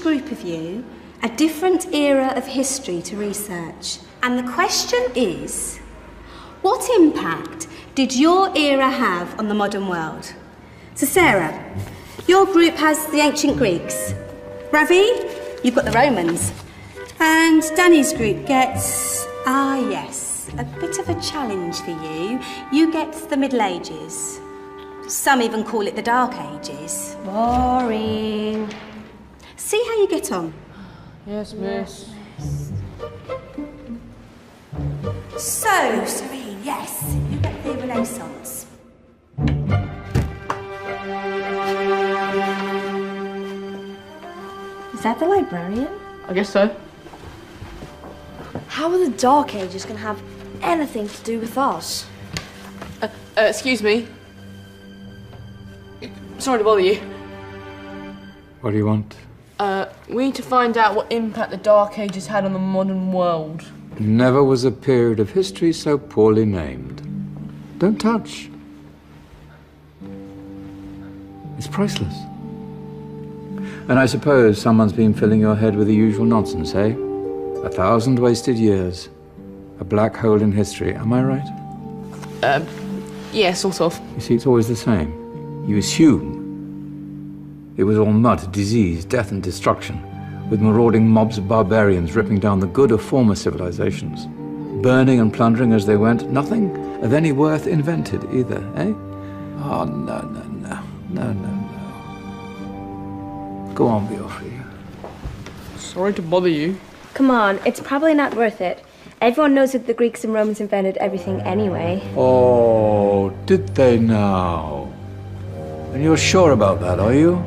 group of you a different era of history to research. And the question is, what impact did your era have on the modern world? So Sarah, your group has the ancient Greeks. Ravi, you've got the Romans. And Danny's group gets, yes, a bit of a challenge for you. You get the Middle Ages. Some even call it the Dark Ages. Boring. See how you get on. Yes, miss. So, Serene, yes, you get the Renaissance. Is that the librarian? I guess so. How are the Dark Ages going to have anything to do with us? Excuse me. Sorry to bother you. What do you want? We need to find out what impact the Dark Ages had on the modern world. Never was a period of history so poorly named. Don't touch. It's priceless. And I suppose someone's been filling your head with the usual nonsense, eh? 1,000 wasted years. A black hole in history, am I right? Yeah, sort of. You see, it's always the same. You assume it was all mud, disease, death and destruction, with marauding mobs of barbarians ripping down the good of former civilizations, burning and plundering as they went, nothing of any worth invented either, eh? Oh, no. Go on, Beofrey. Sorry to bother you. Come on, it's probably not worth it. Everyone knows that the Greeks and Romans invented everything anyway. Oh, did they now? And you're sure about that, are you?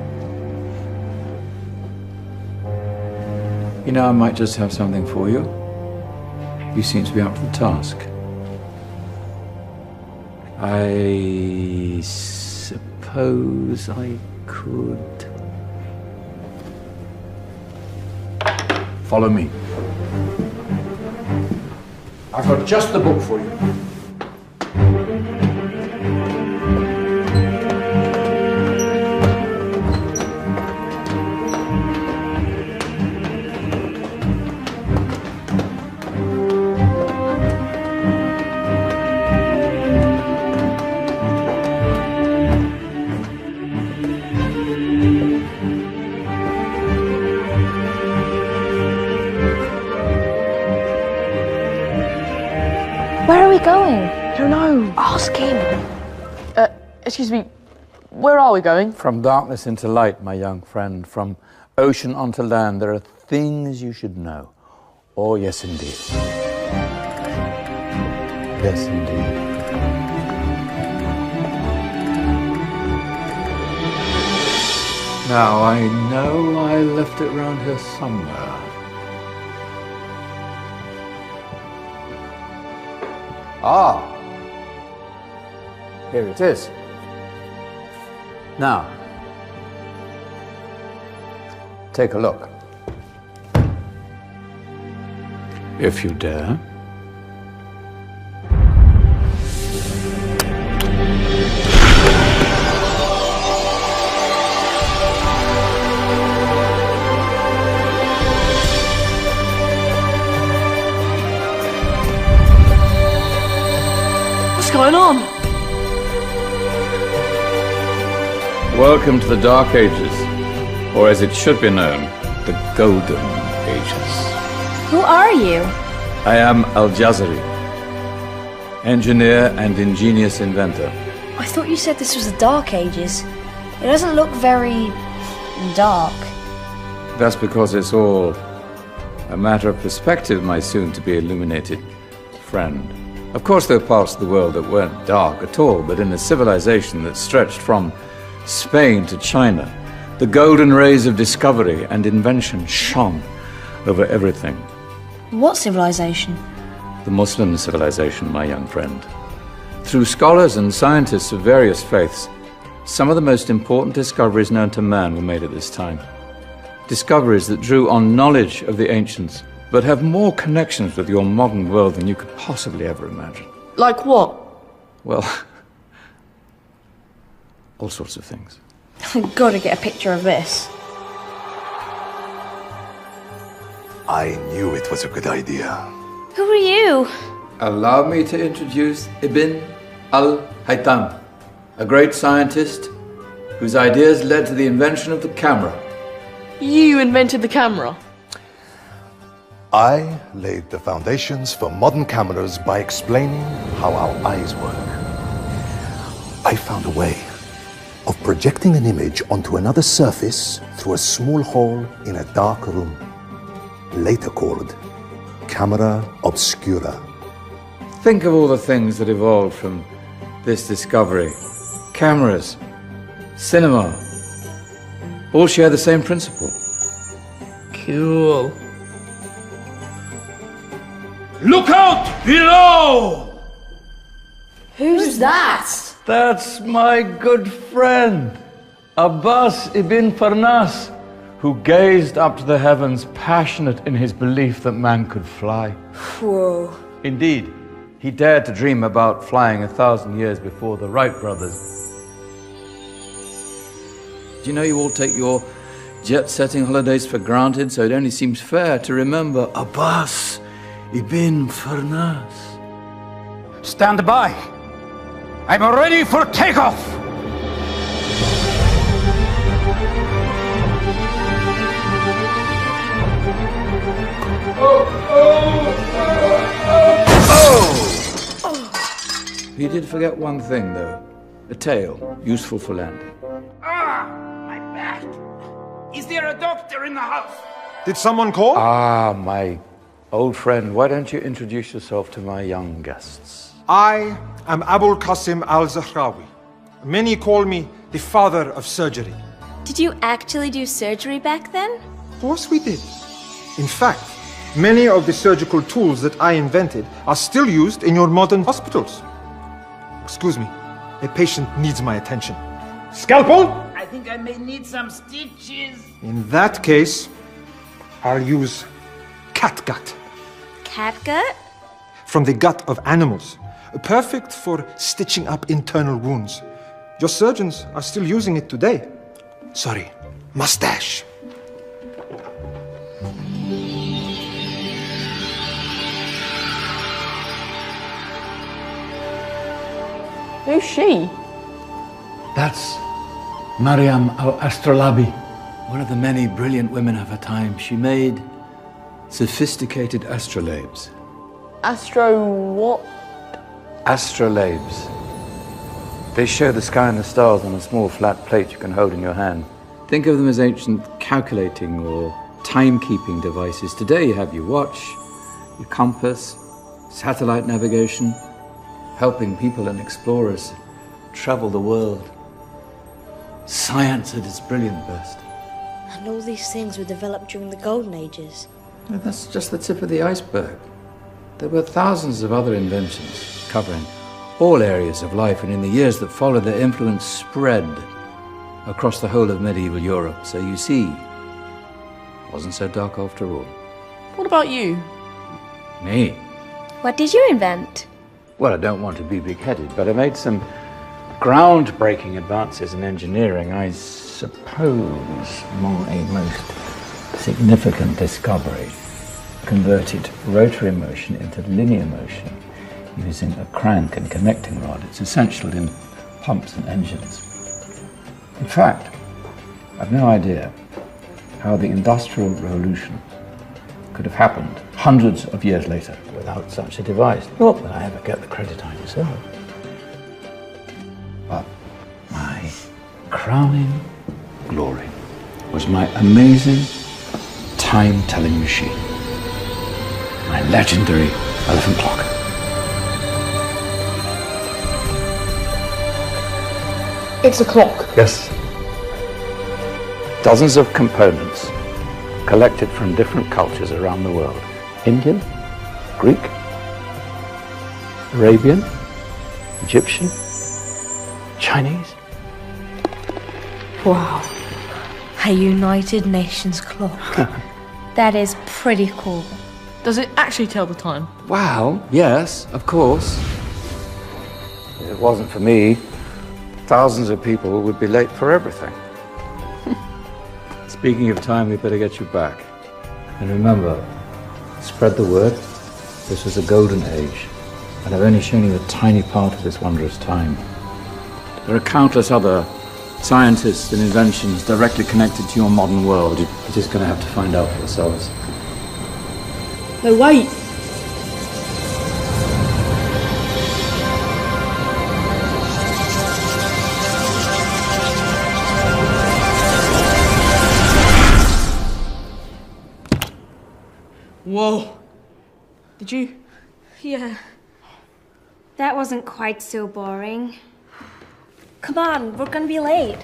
You know, I might just have something for you. You seem to be up to the task. I suppose I could... Follow me. I've got just the book for you. Where are we going? I don't know. Ask him. Excuse me. Where are we going? From darkness into light, my young friend. From ocean onto land, there are things you should know. Oh, yes, indeed. Yes, indeed. Now, I know I left it round here somewhere. Ah, here it is. Now, take a look. If you dare. What's going on? Welcome to the Dark Ages, or as it should be known, the Golden Ages. Who are you? I am Al-Jazari, engineer and ingenious inventor. I thought you said this was the Dark Ages. It doesn't look very dark. That's because it's all a matter of perspective, my soon-to-be illuminated friend. Of course, there are parts of the world that weren't dark at all, but in a civilization that stretched from Spain to China, the golden rays of discovery and invention shone over everything. What civilization? The Muslim civilization, my young friend. Through scholars and scientists of various faiths, some of the most important discoveries known to man were made at this time. Discoveries that drew on knowledge of the ancients, but have more connections with your modern world than you could possibly ever imagine. Like what? Well, all sorts of things. I've got to get a picture of this. I knew it was a good idea. Who are you? Allow me to introduce Ibn al-Haytham, a great scientist whose ideas led to the invention of the camera. You invented the camera? I laid the foundations for modern cameras by explaining how our eyes work. I found a way of projecting an image onto another surface through a small hole in a dark room, later called camera obscura. Think of all the things that evolved from this discovery. Cameras, cinema, all share the same principle. Cool. Look out below! Who's that? That's my good friend, Abbas ibn Farnas, who gazed up to the heavens, passionate in his belief that man could fly. Whoa. Indeed, he dared to dream about flying 1,000 years before the Wright brothers. Do you know you all take your jet-setting holidays for granted, so it only seems fair to remember Abbas ibn Farnas. Stand by. I'm ready for takeoff. He did forget one thing, though. A tail, useful for landing. Ah, my back. Is there a doctor in the house? Did someone call? Ah, my old friend, why don't you introduce yourself to my young guests? I am Abul Qasim al-Zahrawi. Many call me the father of surgery. Did you actually do surgery back then? Of course we did. In fact, many of the surgical tools that I invented are still used in your modern hospitals. Excuse me, a patient needs my attention. Scalpel? I think I may need some stitches. In that case, I'll use catgut. Catgut? From the gut of animals. Perfect for stitching up internal wounds. Your surgeons are still using it today. Sorry, mustache. Who's she? That's Maryam al-Astrolabi, one of the many brilliant women of her time. She made sophisticated astrolabes. Astro what? Astrolabes. They show the sky and the stars on a small flat plate you can hold in your hand. Think of them as ancient calculating or timekeeping devices. Today you have your watch, your compass, satellite navigation, helping people and explorers travel the world. Science at its brilliant best. And all these things were developed during the Golden Ages. And that's just the tip of the iceberg. There were thousands of other inventions covering all areas of life, and in the years that followed, their influence spread across the whole of medieval Europe. So you see, it wasn't so dark after all. What about you? Me? What did you invent? Well, I don't want to be big-headed, but I made some groundbreaking advances in engineering. I suppose my most significant discovery converted rotary motion into linear motion using a crank and connecting rod. It's essential in pumps and engines. In fact, I've no idea how the Industrial Revolution could have happened hundreds of years later without such a device. Not that I ever get the credit I deserve. But my crowning glory was my amazing time-telling machine. My legendary elephant clock. It's a clock. Yes. Dozens of components collected from different cultures around the world. Indian, Greek, Arabian, Egyptian, Chinese. Wow. A United Nations clock. That is pretty cool. Does it actually tell the time? Wow, yes, of course. If it wasn't for me, thousands of people would be late for everything. Speaking of time, we better get you back. And remember, Spread the word. This was a golden age, and I've only shown you a tiny part of this wondrous time. There are countless other scientists and inventions directly connected to your modern world. You're just going to have to find out for yourselves. No, wait. Whoa. Did you? Yeah. That wasn't quite so boring. Come on, we're gonna be late.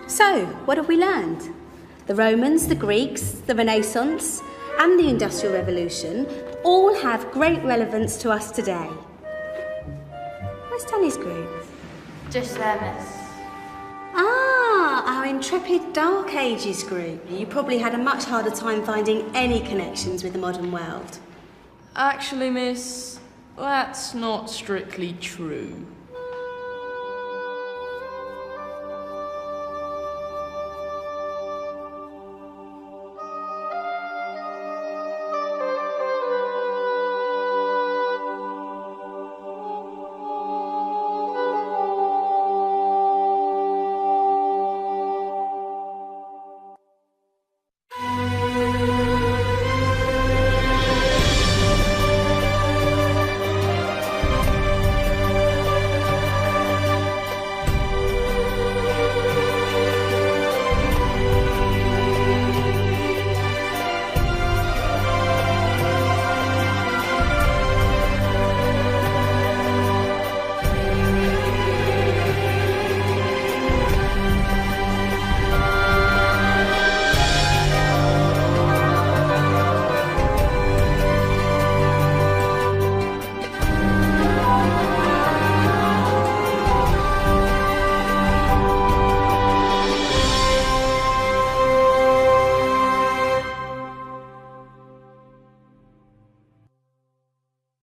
So, what have we learned? The Romans, the Greeks, the Renaissance, and the Industrial Revolution all have great relevance to us today. Where's Danny's group? Just there, miss. Ah, our intrepid Dark Ages group. You probably had a much harder time finding any connections with the modern world. Actually, miss, that's not strictly true.